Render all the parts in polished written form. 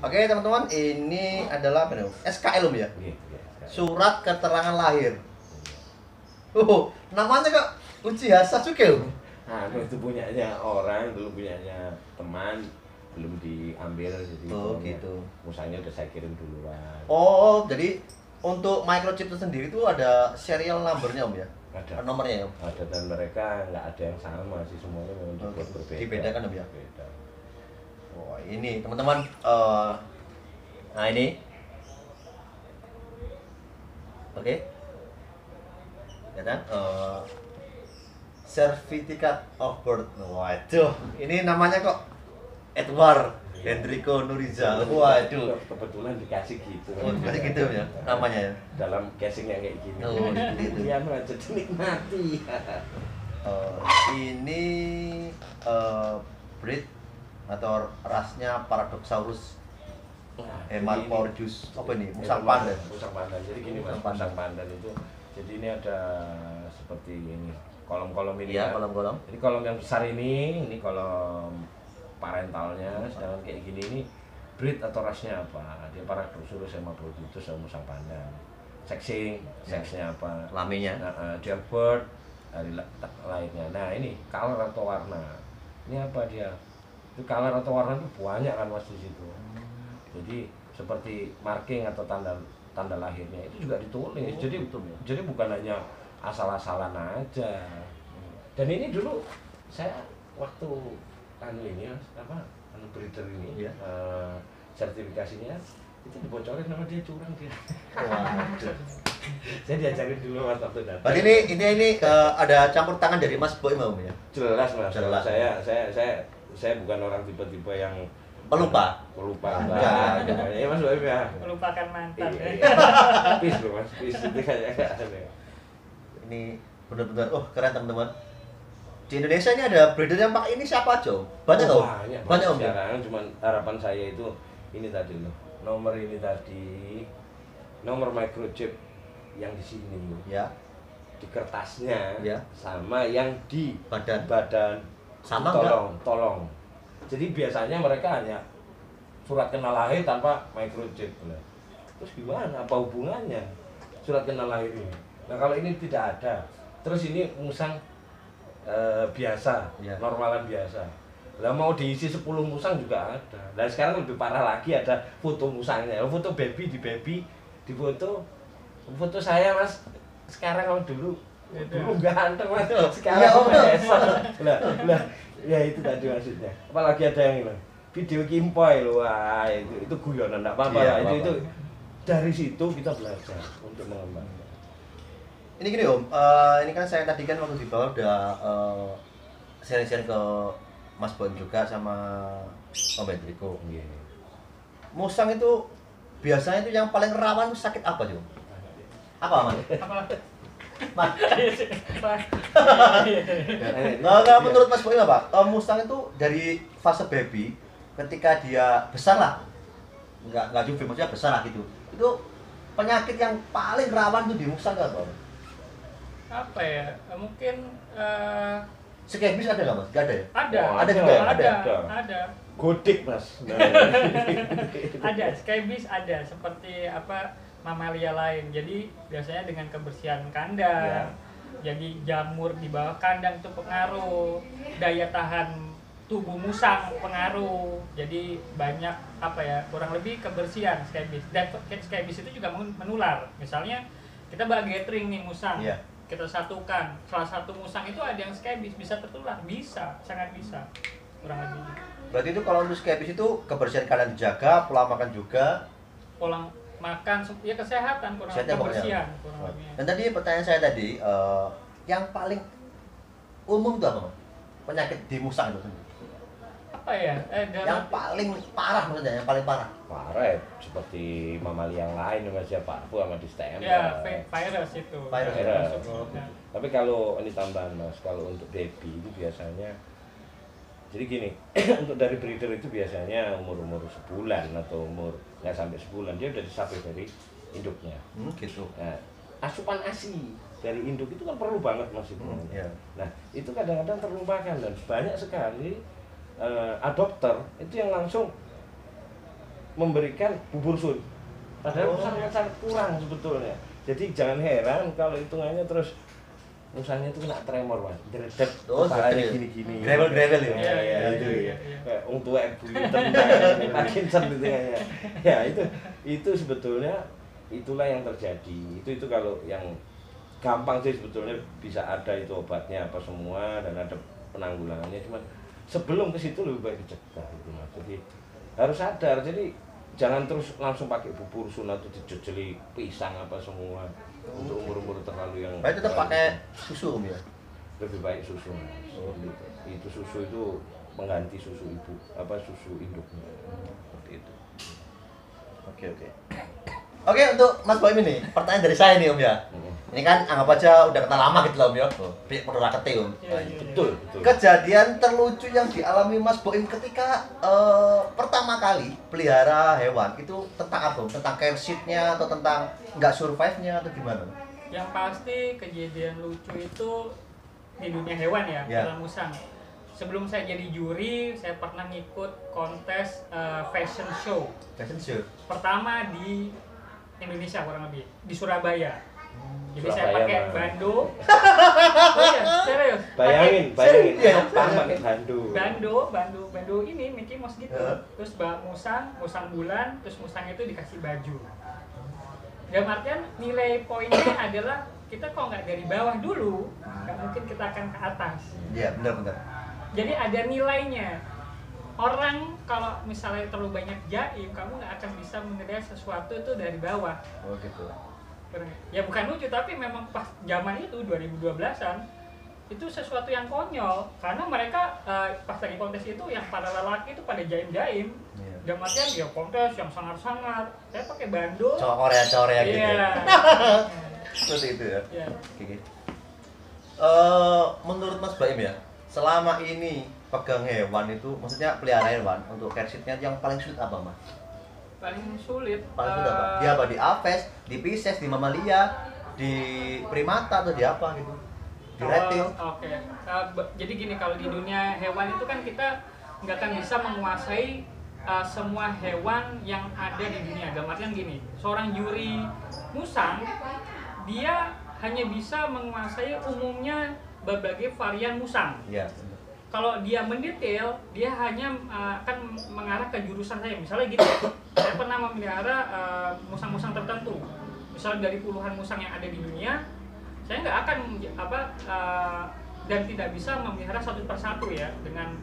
Oke teman-teman, ini adalah apa nih? SKL ya? Iya. Surat keterangan lahir. Namanya kok Uchiha Sasuke. Itu punyanya orang, dulu punyanya teman, belum diambil, jadi Gitu. musangnya udah saya kirim duluan. Oh, jadi untuk microchip itu sendiri itu ada serial numbernya Om ya? Ada Nomornya ya Om? Ada, dan mereka nggak ada yang sama sih, semuanya memang dibuat berbeda. Dibedakan Om ya? Beda. Oh, ini teman-teman, nah ini, oke, ya kan? Certificate of birth. Waduh, ini namanya kok Edward Hendriko Nuriza. Waduh, Kebetulan dikasih gitu. oh, dikasih gitu ya namanya ya. Dalam casing yang kayak gini. Oh, gitu. Dia merasa dinikmati. Ini breed atau rasnya Paradoxurus Hematoporus. Apa ini? Musang pandan. Musang pandan. Jadi gini Mas, musang pandan itu, jadi ini ada seperti ini kolom-kolom ini Iya, kan. kolom-kolom. Jadi kolom yang besar ini kolom parentalnya, sedangkan kayak gini ini breed atau rasnya apa? Dia Paradoxurus Hematoporus sama musang pandan. Seksnya apa? Laminya. Dia bird dari lainnya. Nah ini color atau warna. Ini apa dia? Itu color atau warna itu banyak kan Mas di situ. Jadi seperti marking atau tanda lahirnya itu juga ditulis. Jadi bukan hanya asal-asalan aja. Dan ini dulu saya waktu ini breeder ini, Iya. sertifikasinya itu dibocorin sama dia, curang dia. Waduh. Saya diajarin dulu Mas waktu datang. Berarti ini ada campur tangan dari Mas Boy Om ya? Jelas Mas. Jelas. Saya bukan orang tipe-tipe yang Pelupa. Enggak. Ya Mas Boy ya. Melupakan mantan. Peace loh Mas, peace itu kayak Ini benar-benar keren teman-teman. Di Indonesia ini ada breeder yang pakai ini siapa aja? Banyak Om? Banyak Om. Ya? Sekarang cuman harapan saya itu ini tadi loh. Nomor ini tadi, nomor microchip yang di sini. Ya. Di kertasnya Ya. sama yang di Badan. Sama tolong. Jadi biasanya mereka hanya surat kenal lahir tanpa microchip. Terus gimana? Apa hubungannya surat kenal lahir ini? Nah kalau ini tidak ada, terus ini musang biasa, Ya. normalan biasa. Lah mau diisi 10 musang juga ada. Dan sekarang lebih parah lagi, ada foto musangnya, foto baby di foto saya Mas. Sekarang kalau dulu ganteng Mas. Sekarang besok. Lah ya itu tadi maksudnya. Apalagi ada yang ini video kimpoy loh, wah itu guyonan, enggak apa-apa Iya, lah. Itu dari situ kita belajar untuk mengembangkan. Ini gini Om, ini kan saya tadi kan waktu di bawah udah sharing-sharing ke Mas Boy juga sama Om Hendriko. Musang itu biasanya itu yang paling rawan sakit apa sih Om? Apa Mas? Mas? Nggak, menurut Mas Boy apa? Musang itu dari fase baby ketika dia besar lah, nggak juve, maksudnya besar lah gitu. Itu penyakit yang paling rawan tuh di musang apa? Apa ya? Mungkin Skebis ada nggak Mas? Nggak ada ya? ada. Oh, ada juga ya? Ada. Godik Mas. Ada, scabies ada seperti mamalia lain. Jadi biasanya dengan kebersihan kandang. Jadi jamur di bawah kandang itu pengaruh, daya tahan tubuh musang pengaruh. Jadi banyak kurang lebih kebersihan scabies. Dan scabies itu juga menular. Misalnya kita bagi gathering nih musang. Iya. Kita satukan, salah satu musang itu ada yang scabies, bisa tertular, sangat bisa, kurang lebih. Berarti itu kalau untuk skebis itu kebersihan kandang dijaga, pola makan juga. Pola makan, ya kesehatan, kebersihan, kurang lebih. Dan tadi pertanyaan saya tadi, yang paling umum itu apa Mas? Penyakit di musang itu sendiri? Apa ya? Yang paling parah maksudnya, yang paling parah? Parah ya, seperti mamalia yang lain Mas ya, Pak sama distemper. Ya, virus itu. Virus. Masuk. Tapi kalau ini tambahan Mas, kalau untuk baby itu biasanya, jadi gini, untuk dari breeder itu biasanya umur sebulan atau umur nggak sampai sebulan dia udah disapih dari induknya. Gitu. Nah, asupan ASI dari induk itu kan perlu banget Mas itu. Iya. Nah itu kadang-kadang terlupakan, dan banyak sekali adopter itu yang langsung memberikan bubur sun. Padahal sangat kurang sebetulnya. Jadi jangan heran kalau hitungannya terus musangnya itu kena tremor mas, dredet, kepalanya gini-gini. Gravel ya. Ya itu ya. Kayak tua tentang Parkinson gitu ya. Ya itu sebetulnya itulah yang terjadi. Itu kalau yang gampang sih sebetulnya bisa ada itu obatnya apa semua dan ada penanggulangannya. Cuman sebelum ke situ lebih baik dicegah gitu mas. Jadi harus sadar. Jadi jangan terus langsung pakai bubur sun atau dijejeli pisang apa semua untuk umur terlalu yang baik tetap pakai susu ya. Lebih baik susu mas. Itu susu itu mengganti susu ibu susu induknya seperti itu. Oke, untuk Mas Boim ini pertanyaan dari saya nih Om ya. Ini kan anggap aja udah kenal lama gitu loh Om ya. Perlu rakete Om. Betul. Kejadian terlucu yang dialami Mas Boim ketika pertama kali pelihara hewan itu tentang apa? Tentang care sheet-nya atau tentang nggak survive-nya atau gimana? Yang pasti kejadian lucu itu di dunia hewan ya, dalam musang. Sebelum saya jadi juri, saya pernah ngikut kontes fashion show. Pertama di Indonesia kurang lebih, di Surabaya. Jadi saya pakai bando. Oh iya, serius. Bayangin. Pakai Bando ini Mickey Mouse gitu. Terus musang bulan, terus musang itu dikasih baju. Dalam artian nilai poinnya adalah kita kok nggak dari bawah dulu, nggak mungkin kita akan ke atas. Iya, benar. Jadi ada nilainya. Orang kalau misalnya terlalu banyak jaim, kamu nggak akan bisa menilai sesuatu itu dari bawah. Oh gitu. Ya bukan lucu, tapi memang pas zaman itu 2012-an itu sesuatu yang konyol karena mereka pas lagi kontes itu yang para lelaki itu pada jaim-jaim. Dalam artian ya kontes yang sangar-sangar. Saya pakai bando. Cowok Korea gitu. Iya. Seperti itu ya. Iya. Oke. Menurut Mas Baim ya, selama ini pegang hewan itu, maksudnya pelihara hewan untuk care sheet-nya yang paling sulit apa Mas? Paling sulit apa? Di apa? Di Aves, di Pisces, di Mamalia, di Primata atau di apa gitu? Di reptil? Oke. Jadi gini, kalau di dunia hewan itu kan kita nggak akan bisa menguasai semua hewan yang ada di dunia. Dalam artian gini, seorang juri musang dia hanya bisa menguasai umumnya berbagai varian musang. Iya. Kalau dia mendetail, dia hanya akan mengarah ke jurusan saya. Misalnya gitu, saya pernah memelihara musang-musang tertentu. Misalnya dari puluhan musang yang ada di dunia, saya nggak akan dan tidak bisa memelihara satu persatu ya dengan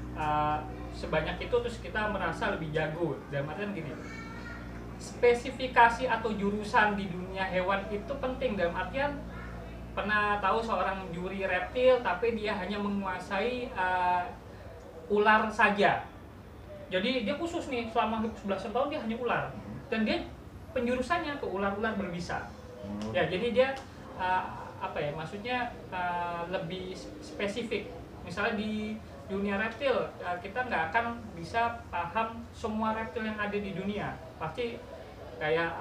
sebanyak itu terus kita merasa lebih jago. Dalam artian gini, spesifikasi atau jurusan di dunia hewan itu penting. Dalam artian pernah tahu seorang juri reptil tapi dia hanya menguasai ular saja. Jadi dia khusus nih selama 11 tahun dia hanya ular dan dia penjurusannya ke ular-ular berbisa. Ya, jadi dia maksudnya lebih spesifik. Misalnya di dunia reptil kita nggak akan bisa paham semua reptil yang ada di dunia. Pasti kayak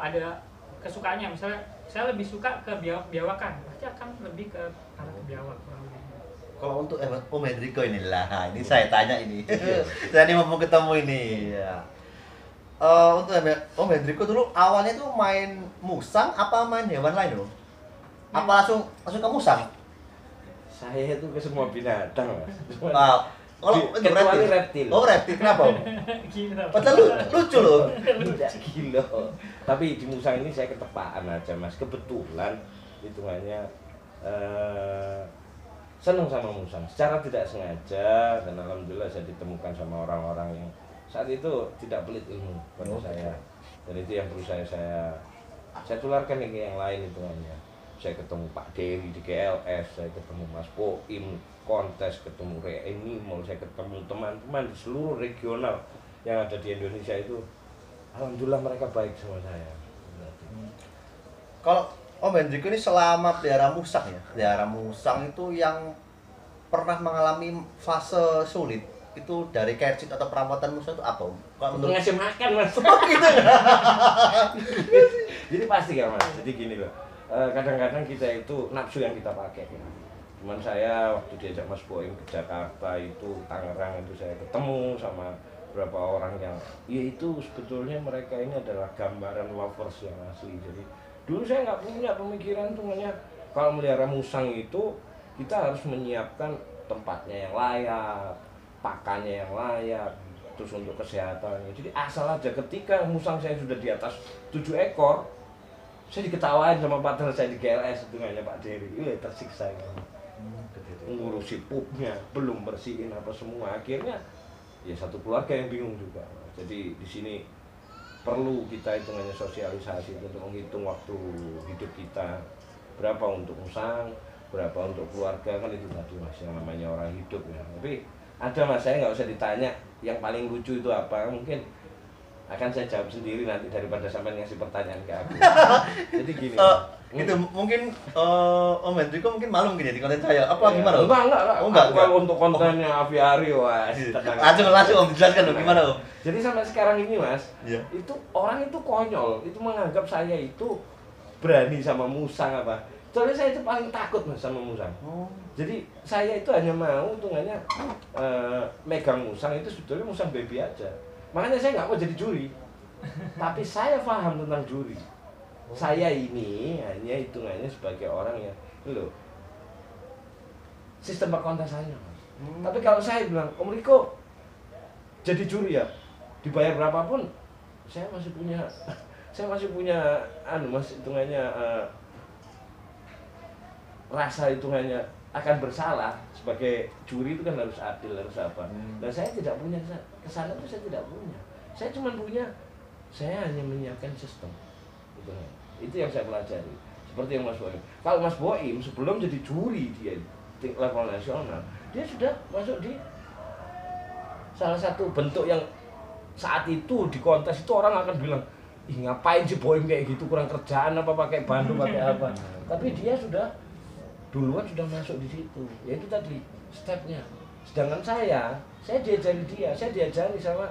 ada kesukaannya, misalnya saya lebih suka ke biawakan, pasti akan lebih ke arah ke biawak. Kalau untuk Om Hendriko inilah, ini saya tanya ini. Saya ini mau ketemu ini. Ya. Untuk Om Hendriko dulu awalnya tuh main musang apa main hewan lain dong? Apa langsung ke musang? Saya itu ke semua binatang mas. Kecuali reptil. Oh reptil, kenapa? Gila. Padahal lucu loh. Tidak gila. Tapi di musang ini saya ketepaan aja mas. Kebetulan hitungannya senang sama musang. Secara tidak sengaja dan alhamdulillah saya ditemukan sama orang-orang yang saat itu tidak pelit ilmu pada saya. Dan itu yang perlu saya tularkan ke yang lain hitungannya. Saya ketemu Pak Dewi di GLS, saya ketemu Mas Boim kontes, ketemu Reanimal, saya ketemu teman-teman di seluruh regional yang ada di Indonesia itu, alhamdulillah mereka baik sama saya. Kalau Om Hendriko ini selama pelihara musang ya, pelihara musang itu yang pernah mengalami fase sulit itu dari care sheet atau perawatan musang itu apa Om? Kalau menurut ngasih makan mas. Gitu. Jadi pasti kan mas, jadi gini loh. Kadang-kadang kita itu nafsu yang kita pakai. Cuman saya waktu diajak Mas Boim ke Jakarta itu Tangerang itu saya ketemu sama beberapa orang yang ya itu sebetulnya mereka ini adalah gambaran lovers yang asli. Jadi dulu saya nggak punya pemikiran tuh kalau melihara musang itu kita harus menyiapkan tempatnya yang layak, pakannya yang layak, terus untuk kesehatannya. Jadi asal aja ketika musang saya sudah di atas 7 ekor, saya diketawain sama partner saya di GLS itu hanya Pak Dery. Tersiksa gitu. Ngurusi pupnya, belum bersihin apa semua. Akhirnya ya satu keluarga yang bingung juga. Jadi di sini perlu kita hitungannya sosialisasi untuk menghitung waktu hidup kita. Berapa untuk musang, berapa untuk keluarga, kan itu tadi Mas yang namanya orang hidup ya. Tapi ada Mas, saya nggak usah ditanya yang paling lucu itu apa, mungkin akan saya jawab sendiri nanti daripada sampai ngasih pertanyaan ke aku. Jadi gini. Itu mungkin Om Hendriko mungkin malu mungkin ya di konten saya. Apa gimana? Om? Enggak. Oh, enggak. Kalau untuk kontennya Aviari wah. Langsung Om dijelaskan dong gimana Om? Jadi sampai sekarang ini Mas, Iya. itu orang itu konyol, itu menganggap saya itu berani sama musang apa. Soalnya saya itu paling takut Mas sama musang. Oh. Jadi saya itu hanya mau hitungannya megang musang itu sebetulnya musang baby aja. Makanya saya nggak mau jadi juri. Tapi saya paham tentang juri. Saya ini hanya hitungannya sebagai orang yang loh, sistem perkontesannya Mas. Tapi kalau saya bilang, Om Riko jadi juri ya, dibayar berapapun, saya masih punya Mas hitungannya rasa hitungannya akan bersalah. Sebagai juri itu kan harus adil, harus apa. Dan saya tidak punya kesana itu, saya tidak punya. Saya cuma punya, saya hanya menyiapkan sistem. Itu yang saya pelajari. Seperti yang Mas Boim. Kalau Mas Boim sebelum jadi juri dia di level nasional, dia sudah masuk di salah satu bentuk yang saat itu di kontes itu orang akan bilang, ih ngapain sih Boim kayak gitu, kurang kerjaan apa, pakai bandu pakai apa. Tapi dia sudah duluan sudah masuk di situ. Ya itu tadi stepnya. Sedangkan saya diajari dia, saya diajari sama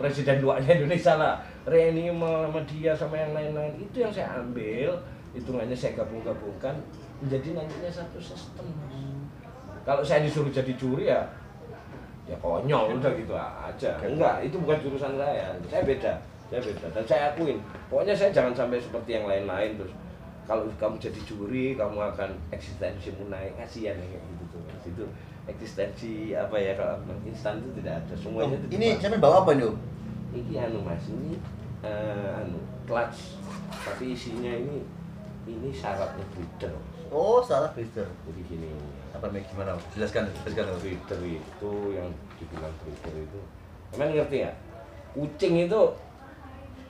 Presiden duanya Indonesia lah, Reni sama dia sama yang lain-lain. Itu yang saya ambil, hitungannya saya gabung-gabungkan menjadi nantinya satu sistem. Kalau saya disuruh jadi juri ya konyol udah gitu aja. Enggak, itu bukan jurusan saya beda. Dan saya akuin, pokoknya saya jangan sampai seperti yang lain-lain terus. Kalau kamu jadi juri, kamu akan eksistensimu naik, kasihan kayak gitu tuh. Itu eksistensi apa ya, kalau instan itu tidak ada, semuanya itu Ini sampai bawa apa nih Om? ini Mas, ini clutch, tapi isinya ini syaratnya breeder. Oh, salah breeder. Jadi gini, Apa gimana? Jelaskan Om. breeder itu yang dibilang breeder itu, emang ngerti ya? Kucing itu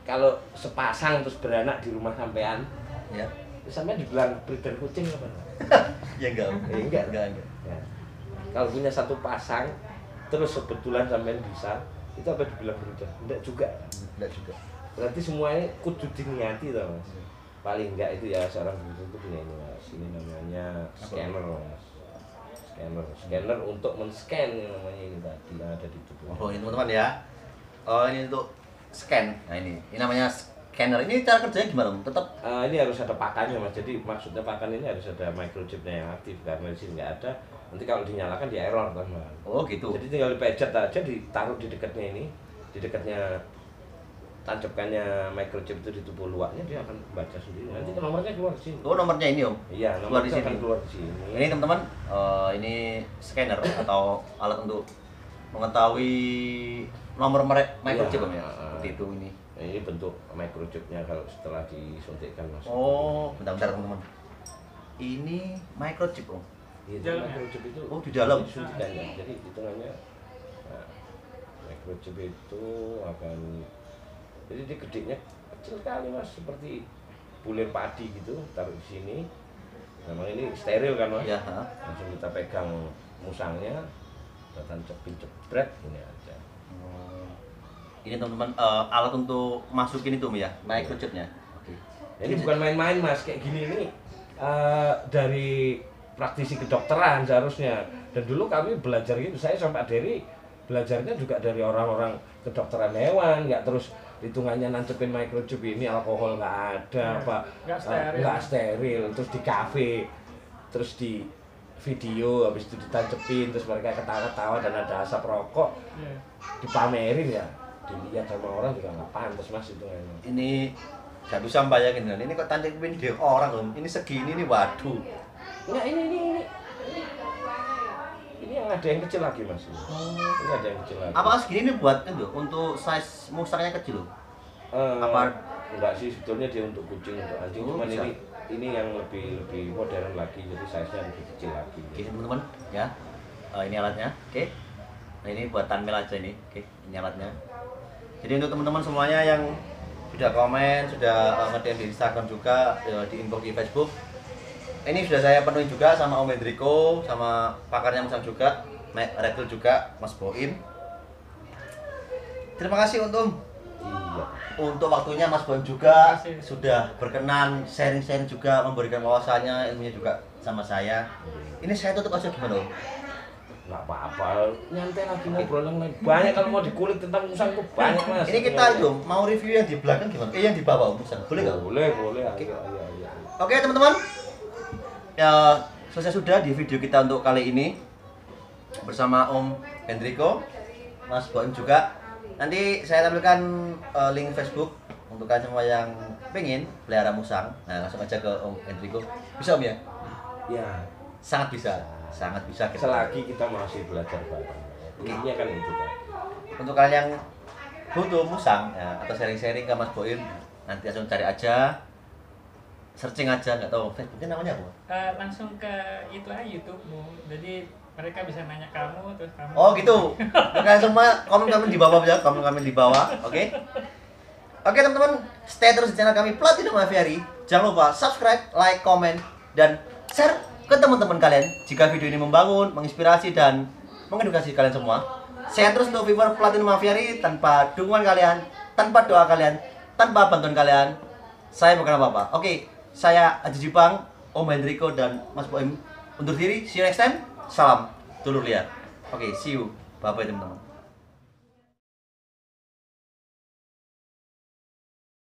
kalau sepasang terus beranak di rumah sampean, Ya. sampean dibilang breeder kucing apa? Ya enggak. Enggak. Ya. Kalau punya satu pasang, terus kebetulan sampean bisa, itu apa dibilang breeder? Enggak juga. Berarti semuanya kudu diniati toh Mas. Paling enggak itu ya seorang breeder itu punya ini Mas. Ini namanya scanner Mas. Scanner untuk men-scan yang namanya ini tadi yang ada di tubuh. Oh, ini teman-teman ya. Oh, ini untuk scan. Nah, ini namanya scanner. Ini cara kerjanya gimana Om? Tetap Ini harus ada pakannya Mas. Jadi maksudnya pakan ini harus ada microchipnya yang aktif, karena di sini nggak ada. Nanti kalau dinyalakan dia error teman. oh gitu. Jadi tinggal dipencet aja, ditaruh di dekatnya ini, di dekatnya tancapkannya microchip itu di tubuh luarnya, dia akan baca sendiri. Nanti nomornya keluar di sini. Oh, nomornya ini Om. Iya, Keluar di nomornya sini. akan keluar di sini. Ini teman-teman, ini scanner atau alat untuk mengetahui nomor microchip Om ya. Seperti itu ini. Nah, ini bentuk microchipnya kalau setelah disuntikkan Mas. Oh, bentar teman-teman. Ini microchip Om. Itu Dalam ya? microchip itu Oh, di dalam. disuntikannya. Jadi hitungannya microchip itu akan, jadi dia gedenya kecil sekali Mas, seperti bulir padi gitu, taruh di sini. Memang ini steril kan Mas? Ya. Langsung kita pegang musangnya, kita tancapin jebret ini aja. Ini teman-teman alat untuk masukin itu Om ya, microchipnya. Oke. Ini bukan main-main Mas, kayak gini ini dari praktisi kedokteran seharusnya. Dan dulu kami belajar gitu, saya sama Pak Dery belajarnya juga dari orang-orang kedokteran hewan, nggak terus hitungannya nancepin microchip ini alkohol nggak ada, apa nggak steril. nggak steril, terus di kafe, terus di video habis itu ditancepin terus mereka ketawa-tawa dan ada asap rokok Iya. dipamerin ya dilihat sama orang juga nggak pantas mas itu emang. Ini gak bisa bayangin kan, ini kok tancapin di orang om, ini segini nih, waduh. Enggak, ini yang ada yang kecil lagi mas. Ini ada yang kecil lagi. Apakah segini nih buat itu untuk size Mustangnya kecil loh? Apa? Enggak sih, sebetulnya dia untuk kucing, untuk anjing. Oh, Cuman bisa. ini yang lebih modern lagi, jadi size-nya lebih kecil lagi. Oke teman-teman ya, ini alatnya. Oke, nah ini buat thumbnail aja ini. Oke, ini alatnya. Jadi untuk teman-teman semuanya yang sudah komen, sudah nge-DM di Instagram juga, di inbox di Facebook, ini sudah saya penuhi juga sama Om Hendriko, sama pakarnya Musang juga, Redfield juga, Mas Boim. Terima kasih untuk Iya. untuk waktunya Mas Boim juga Terima kasih. sudah berkenan sharing-sharing juga, memberikan wawasannya, ilmunya juga sama saya. Ini saya tutup aja gimana Om? Nggak apa-apa, nyantai lagi ngobrol yang lain. Banyak kalau mau dikulik tentang musang tuh banyak mas. Ini kita itu mau review yang di belakang gimana? Yang di bawah Om Musang, boleh nggak? Boleh. Oke. Ayo. Oke teman-teman, ya selesai sudah di video kita untuk kali ini bersama Om Hendriko, Mas Boim juga. Nanti saya tampilkan link Facebook untuk kalian semua yang pengen pelihara musang. Nah langsung aja ke Om Hendriko. Bisa Om ya? Ya, Sangat bisa, sangat bisa. selagi kita masih belajar bareng. Intinya kan itu kan. Untuk kalian yang butuh musang ya, atau sharing-sharing ke Mas Boim, nanti langsung cari aja, searching aja, nggak tahu Facebooknya namanya apa? Langsung ke itu aja YouTube-mu. Jadi mereka bisa nanya kamu terus kamu. Oh gitu. Kalian semua komen-komen di bawah ya, komen-komen di bawah, oke? Oke teman-teman, stay terus di channel kami Platinum Aviary. Jangan lupa subscribe, like, komen, dan share ke teman-teman kalian jika video ini membangun, menginspirasi, dan mengedukasi kalian semua. Saya terus untuk viewer Platinum Aviary. Tanpa dukungan kalian, tanpa doa kalian, tanpa bantuan kalian, saya bukan apa-apa. Oke, saya Aji Jipang, Om Hendriko, dan Mas Boim undur diri. See you next time. Salam dulur liar. Oke, see you. Bye-bye teman-teman.